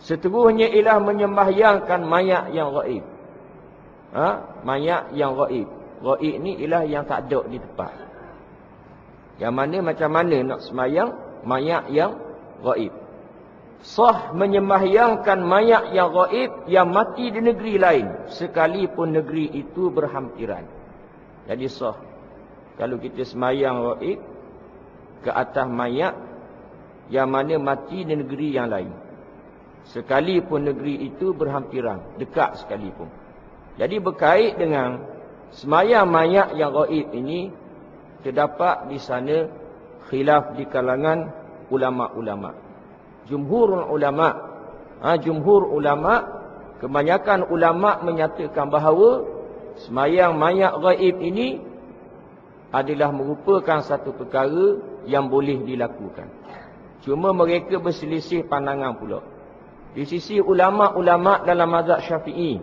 Seterusnya ialah menyembahyangkan mayat yang ghaib. Mayat yang ghaib. Ghaib ni ialah yang tak ada di tempat. Yang mana macam mana nak sembahyang mayat yang ghaib. Sah menyembahyangkan mayat yang ghaib yang mati di negeri lain, sekalipun negeri itu berhampiran. Jadi sah kalau kita sembahyang ghaib ke atas mayat yang mana mati di negeri yang lain, sekalipun negeri itu berhampiran, dekat sekalipun. Jadi berkait dengan sembahyang mayat yang ghaib ini, terdapat di sana khilaf di kalangan ulama-ulama. Jumhur ulama, kebanyakan ulama menyatakan bahawa sembahyang mayat ghaib ini adalah merupakan satu perkara yang boleh dilakukan. Cuma mereka berselisih pandangan pula. Di sisi ulama-ulama dalam mazhab Syafi'i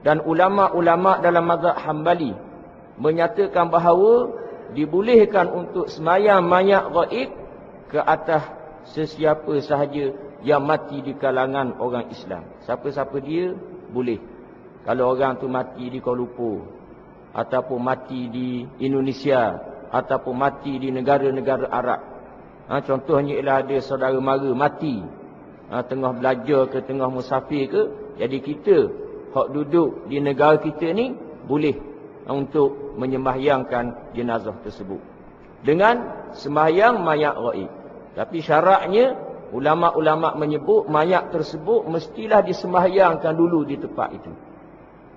dan ulama-ulama dalam mazhab Hambali menyatakan bahawa dibolehkan untuk sembahyang mayat ghaib ke atas sesiapa sahaja yang mati di kalangan orang Islam. Siapa-siapa dia boleh. Kalau orang tu mati di Kuala Lumpur, ataupun mati di Indonesia, ataupun mati di negara-negara Arab. Contohnya ialah ada saudara mara mati tengah belajar ke, tengah musafir ke. Jadi kita hak duduk di negara kita ni boleh untuk menyembahyangkan jenazah tersebut dengan sembahyang mayat ghaib. Tapi syaratnya ulama-ulama menyebut mayat tersebut mestilah disembahyangkan dulu di tempat itu.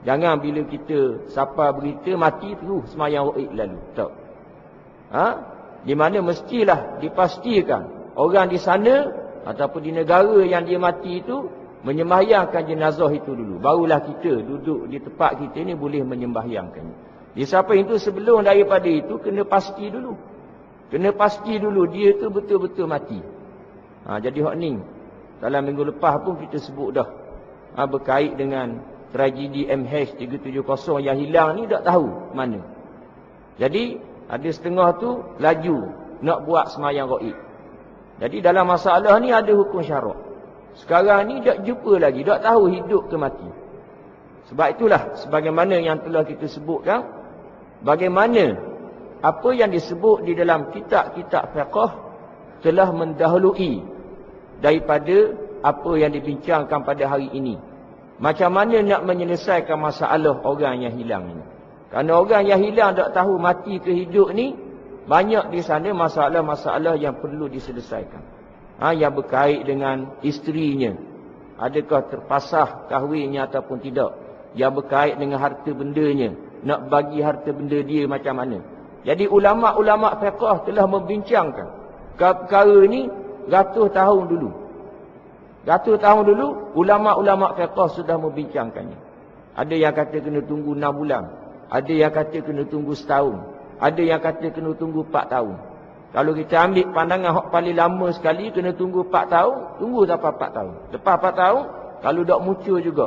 Jangan bila kita sapa berita mati terus sembahyang ghaib lalu. Tak. Di mana mestilah dipastikan orang di sana ataupun di negara yang dia mati itu menyembahyangkan jenazah itu dulu. Barulah kita duduk di tempat kita ni boleh menyembahyangkannya. Di samping itu sebelum daripada itu kena pasti dulu. Kena pasti dulu dia tu betul-betul mati. Jadi hak ni dalam minggu lepas pun kita sebut dah. Berkait dengan tragedi MH370 yang hilang ni tak tahu mana. Jadi ada setengah tu laju nak buat sembahyang ghaib. Jadi dalam masalah ni ada hukum syarak. Sekarang ni tak jumpa lagi, tak tahu hidup ke mati. Sebab itulah sebagaimana yang telah kita sebutkan, bagaimana apa yang disebut di dalam kitab-kitab fiqh telah mendahului daripada apa yang dibincangkan pada hari ini. Macam mana nak menyelesaikan masalah orang yang hilang ini. Kerana orang yang hilang tak tahu mati ke hidup ni, banyak di sana masalah-masalah yang perlu diselesaikan. Yang berkait dengan isterinya. Adakah terpasah kahwinnya ataupun tidak. Yang berkait dengan harta bendanya. Nak bagi harta benda dia macam mana. Jadi ulama-ulama fiqh telah membincangkan perkara ini ratus tahun dulu. Ratus tahun dulu ulama-ulama fiqh sudah membincangkannya. Ada yang kata kena tunggu 6 bulan. Ada yang kata kena tunggu setahun. Ada yang kata kena tunggu 4 tahun. Kalau kita ambil pandangan hak paling lama sekali kena tunggu 4 tahun, tunggu sampai 4 tahun. Lepas 4 tahun kalau dak muncul juga.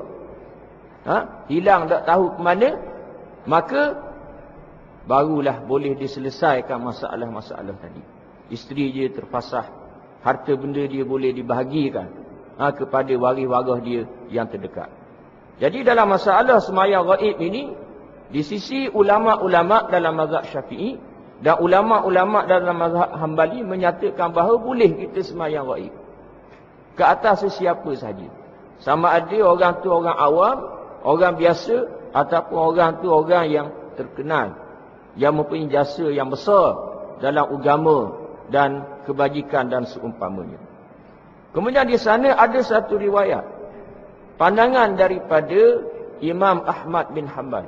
Hilang tak tahu ke mana, maka barulah boleh diselesaikan masalah-masalah tadi. Isteri dia terpasah, harta benda dia boleh dibahagikan kepada waris-waris dia yang terdekat. Jadi dalam masalah sembahyang ghaib ini, di sisi ulama-ulama dalam mazhab Syafi'i dan ulama-ulama dalam mazhab Hambali menyatakan bahawa boleh kita sembahyang ghaib ke atas sesiapa sahaja. Sama ada orang tu orang awam, orang biasa, ataupun orang tu orang yang terkenal, yang mempunyai jasa yang besar dalam agama dan kebajikan dan seumpamanya. Kemudian di sana ada satu riwayat pandangan daripada Imam Ahmad bin Hanbal.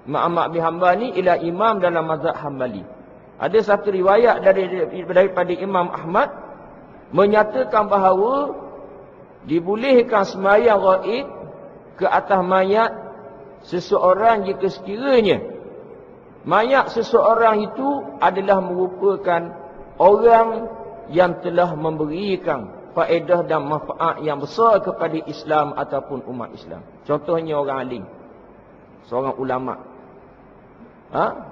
Imam Ahmad bin Hanbal ni ialah imam dalam mazhab Hambali. Ada satu riwayat daripada Imam Ahmad menyatakan bahawa dibolehkan sembahyang ghaib ke atas mayat seseorang jika sekiranya mayat seseorang itu adalah merupakan orang yang telah memberikan faedah dan manfaat yang besar kepada Islam ataupun umat Islam. Contohnya orang alim, seorang ulama.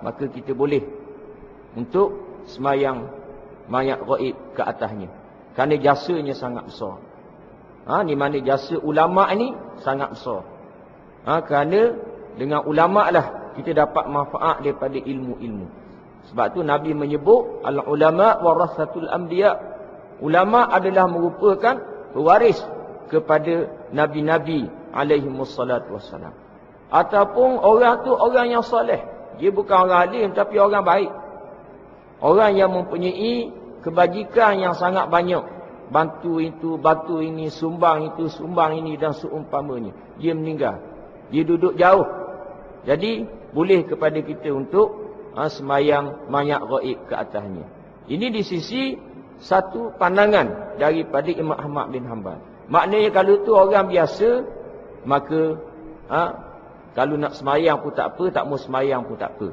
Maka kita boleh untuk sembahyang mayat ghaib ke atasnya. Kerana jasanya sangat besar. Di mana jasa ulama' ni sangat besar. Kerana dengan ulama' lah kita dapat manfaat daripada ilmu-ilmu. Sebab tu Nabi menyebut al-ulama' warasatul anbiya'. Ulama' adalah merupakan pewaris kepada nabi-nabi alaihi wassalatu wassalam. Ataupun orang tu orang yang soleh. Dia bukan orang alim tapi orang baik. Orang yang mempunyai kebajikan yang sangat banyak. Bantu itu, bantu ini, sumbang itu, sumbang ini dan seumpamanya. Dia meninggal. Dia duduk jauh. Jadi boleh kepada kita untuk semayang mayat gaib ke atasnya. Ini di sisi satu pandangan daripada Imam Ahmad bin Hanbal. Maknanya kalau tu orang biasa, maka kalau nak semayang pun tak apa, tak mau semayang pun tak apa.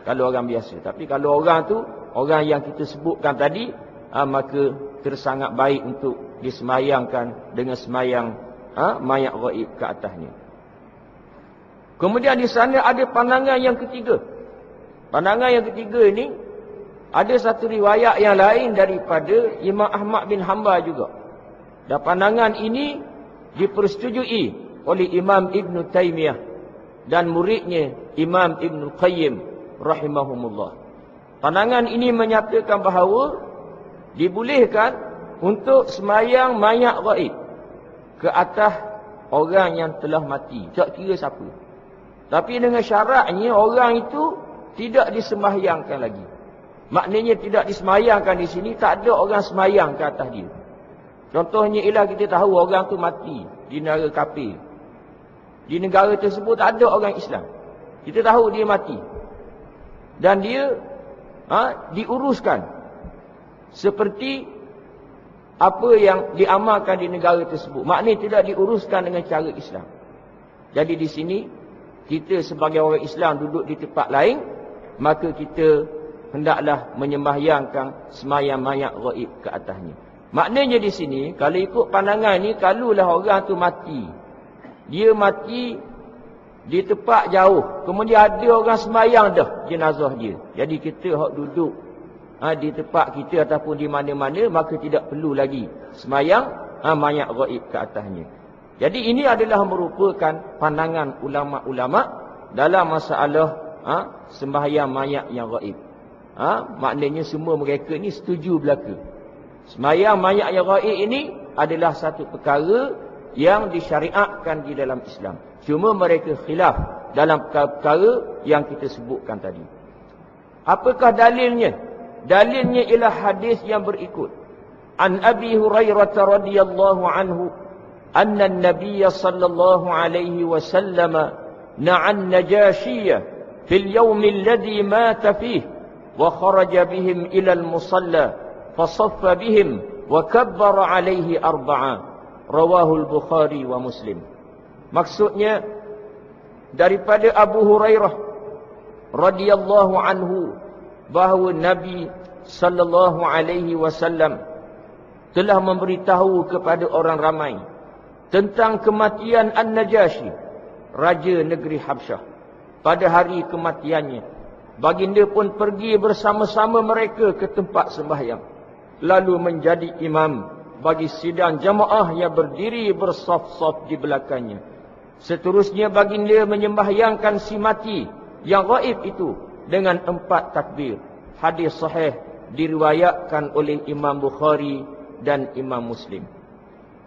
Kalau orang biasa. Tapi kalau orang tu, orang yang kita sebutkan tadi, maka tersangat baik untuk disemayangkan dengan semayang mayat gaib ke atasnya. Kemudian di sana ada pandangan yang ketiga. Pandangan yang ketiga ini ada satu riwayat yang lain daripada Imam Ahmad bin Hanbal juga. Dan pandangan ini dipersetujui oleh Imam Ibn Taymiyah dan muridnya Imam Ibn Qayyim rahimahumullah. Pandangan ini menyatakan bahawa dibolehkan untuk semayang mayat gaib ke atas orang yang telah mati. Tak kira siapa. Tapi dengan syaratnya orang itu tidak disembahyangkan lagi. Maknanya tidak disemayangkan di sini, tak ada orang semayang ke atas dia. Contohnya ialah kita tahu orang tu mati di negara kafir. Di negara tersebut tak ada orang Islam. Kita tahu dia mati. Dan dia diuruskan seperti apa yang diamalkan di negara tersebut. Maknanya tidak diuruskan dengan cara Islam. Jadi di sini kita sebagai orang Islam duduk di tempat lain, maka kita hendaklah menyembahyangkan semayang mayat gaib ke atasnya. Maknanya di sini kalau ikut pandangan ni, kalaulah orang tu mati, dia mati di tempat jauh, kemudian ada orang semayang dah jenazah dia. Jadi kita hak duduk di tempat kita ataupun di mana-mana, maka tidak perlu lagi semayang mayat gaib ke atasnya. Jadi ini adalah merupakan pandangan ulama-ulama dalam masalah sembahyang mayat yang gaib. Maknanya semua mereka ni setuju belaka. Sembahyang mayat yang gaib ini adalah satu perkara yang disyariatkan di dalam Islam. Cuma mereka khilaf dalam perkara yang kita sebutkan tadi. Apakah dalilnya? Dalilnya ialah hadis yang berikut. An Abi Hurairah radhiyallahu anhu anna an-nabiy sallallahu alaihi wasallam na'an najashiyah fil yawm alladhi mata fihi wa kharaja bihim ila al-musalla fasaffa bihim wa kabbara alaihi arba'a. Rawahu al-Bukhari wa Muslim. Maksudnya daripada Abu Hurairah radhiyallahu anhu bahawa Nabi sallallahu alaihi wasallam telah memberitahu kepada orang ramai tentang kematian An-Najashi, raja negeri Habsyah. Pada hari kematiannya, baginda pun pergi bersama-sama mereka ke tempat sembahyang, lalu menjadi imam bagi sidang jamaah yang berdiri bersaf-saf di belakangnya. Seterusnya baginda menyembahyangkan si mati yang gaib itu dengan 4 takbir. Hadis sahih diriwayatkan oleh Imam Bukhari dan Imam Muslim.